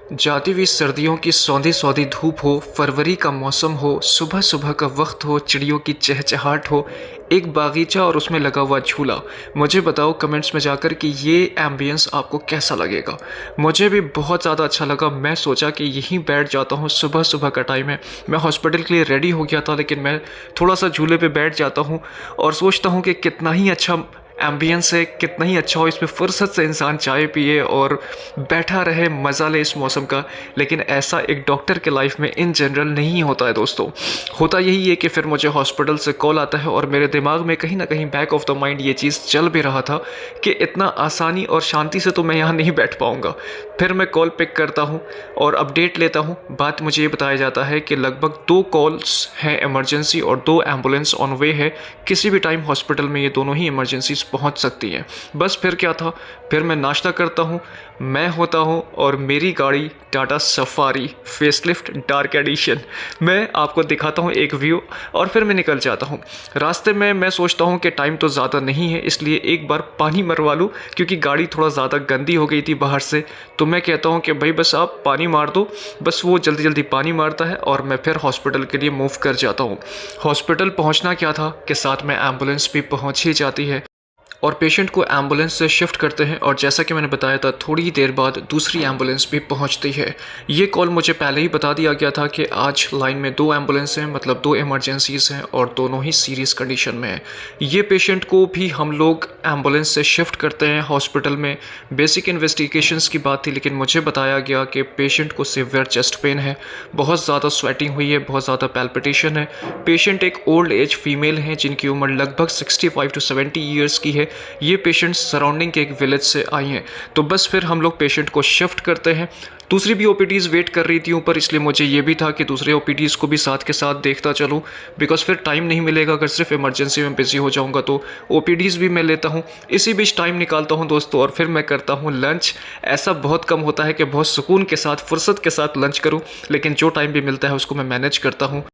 जाती हुई सर्दियों की सौंधी सौंधी धूप हो, फरवरी का मौसम हो, सुबह सुबह का वक्त हो, चिड़ियों की चहचहाट हो, एक बागीचा और उसमें लगा हुआ झूला। मुझे बताओ कमेंट्स में जाकर कि ये एम्बियंस आपको कैसा लगेगा। मुझे भी बहुत ज़्यादा अच्छा लगा। मैं सोचा कि यहीं बैठ जाता हूँ। सुबह सुबह का टाइम है, मैं हॉस्पिटल के लिए रेडी हो गया था, लेकिन मैं थोड़ा सा झूले पे बैठ जाता हूँ और सोचता हूँ कि कितना ही अच्छा एम्बियंस है, कितना ही अच्छा हो, इसमें फ़ुर्सत से इंसान चाय पिए और बैठा रहे, मज़ा ले इस मौसम का। लेकिन ऐसा एक डॉक्टर के लाइफ में इन जनरल नहीं होता है दोस्तों। होता यही है कि फिर मुझे हॉस्पिटल से कॉल आता है और मेरे दिमाग में कहीं ना कहीं बैक ऑफ द माइंड ये चीज़ चल भी रहा था कि इतना आसानी और शांति से तो मैं यहाँ नहीं बैठ पाऊँगा। फिर मैं कॉल पिक करता हूँ और अपडेट लेता हूँ। बात मुझे ये बताया जाता है कि लगभग 2 कॉल्स हैं इमरजेंसी और 2 एम्बुलेंस ऑन वे है। किसी भी टाइम हॉस्पिटल में ये दोनों ही इमरजेंसीज पहुंच सकती हैं। बस फिर क्या था, फिर मैं नाश्ता करता हूँ, मैं होता हूँ और मेरी गाड़ी Tata safari facelift dark edition. मैं आपको दिखाता हूँ एक व्यू और फिर मैं निकल जाता हूँ। रास्ते में मैं सोचता हूँ कि टाइम तो ज़्यादा नहीं है, इसलिए एक बार पानी मरवा लूँ, क्योंकि गाड़ी थोड़ा ज़्यादा गंदी हो गई थी बाहर से। तो मैं कहता हूँ कि भाई बस आप पानी मार दो। बस वो जल्दी जल्दी पानी मारता है और मैं फिर हॉस्पिटल के लिए मूव कर जाता हूँ। हॉस्पिटल पहुँचना क्या था कि साथ में एम्बुलेंस भी पहुँच ही जाती है और पेशेंट को एम्बुलेंस से शिफ्ट करते हैं। और जैसा कि मैंने बताया था, थोड़ी ही देर बाद दूसरी एम्बुलेंस भी पहुंचती है। ये कॉल मुझे पहले ही बता दिया गया था कि आज लाइन में 2 एम्बुलेंस हैं, मतलब 2 इमरजेंसीज हैं और दोनों ही सीरियस कंडीशन में हैं। ये पेशेंट को भी हम लोग एम्बुलेंस से शिफ्ट करते हैं हॉस्पिटल में। बेसिक इन्वेस्टिगेशंस की बात थी, लेकिन मुझे बताया गया कि पेशेंट को सीवियर चेस्ट पेन है, बहुत ज़्यादा स्वेटिंग हुई है, बहुत ज़्यादा पैल्पिटेशन है। पेशेंट एक ओल्ड एज फीमेल हैं जिनकी उम्र लगभग 65 to 70 ईयर्स की है। ये पेशेंट सराउंडिंग के एक विलेज से आई हैं। तो बस फिर हम लोग पेशेंट को शिफ्ट करते हैं। दूसरी भी ओपीडीज़ वेट कर रही थी ऊपर, इसलिए मुझे ये भी था कि दूसरे ओपीडीज़ को भी साथ के साथ देखता चलूँ, बिकॉज फिर टाइम नहीं मिलेगा। अगर सिर्फ इमरजेंसी में बिजी हो जाऊँगा तो ओपीडीज़ भी मैं लेता हूँ। इसी बीच टाइम निकालता हूँ दोस्तों और फिर मैं करता हूँ लंच। ऐसा बहुत कम होता है कि बहुत सुकून के साथ, फुर्सत के साथ लंच करूँ, लेकिन जो टाइम भी मिलता है उसको मैं मैनेज करता हूँ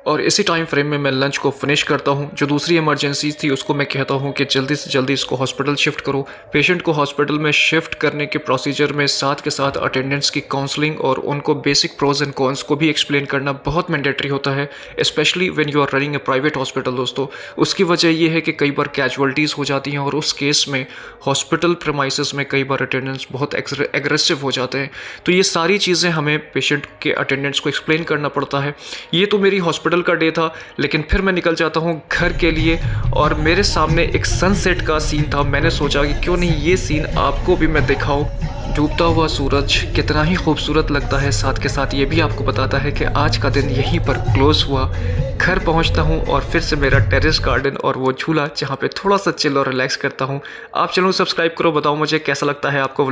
और इसी टाइम फ्रेम में मैं लंच को फिनिश करता हूँ। जो दूसरी इमरजेंसी थी उसको मैं कहता हूँ कि जल्दी से जल्दी इसको हॉस्पिटल शिफ्ट करो। पेशेंट को हॉस्पिटल में शिफ्ट करने के प्रोसीजर में साथ के साथ अटेंडेंट्स की काउंसलिंग और उनको बेसिक प्रोज एंड कॉन्स को भी एक्सप्लेन करना बहुत मैंडेटरी होता है, specially when you are running a private hospital दोस्तों। उसकी वजह ये है कि कई बार कैजुअलिटीज़ हो जाती हैं और उस केस में हॉस्पिटल प्रेमाइसेस में कई बार अटेंडेंट्स बहुत एग्रेसिव हो जाते हैं। तो ये सारी चीज़ें हमें पेशेंट के अटेंडेंट्स को एक्सप्लेन करना पड़ता है। ये तो मेरी हॉस्पिटल का डे था, लेकिन फिर मैं निकल जाता हूँ घर के लिए और मेरे सामने एक सनसेट का सीन था। मैंने सोचा कि क्यों नहीं ये सीन आपको भी मैं दिखाऊं। डूबता हुआ सूरज कितना ही खूबसूरत लगता है, साथ के साथ ये भी आपको बताता है कि आज का दिन यहीं पर क्लोज हुआ। घर पहुंचता हूं और फिर से मेरा टेरेस गार्डन और वो झूला जहां पे थोड़ा सा चिल और रिलैक्स करता हूं। आप चैनल सब्सक्राइब करो, बताओ मुझे कैसा लगता है आपको।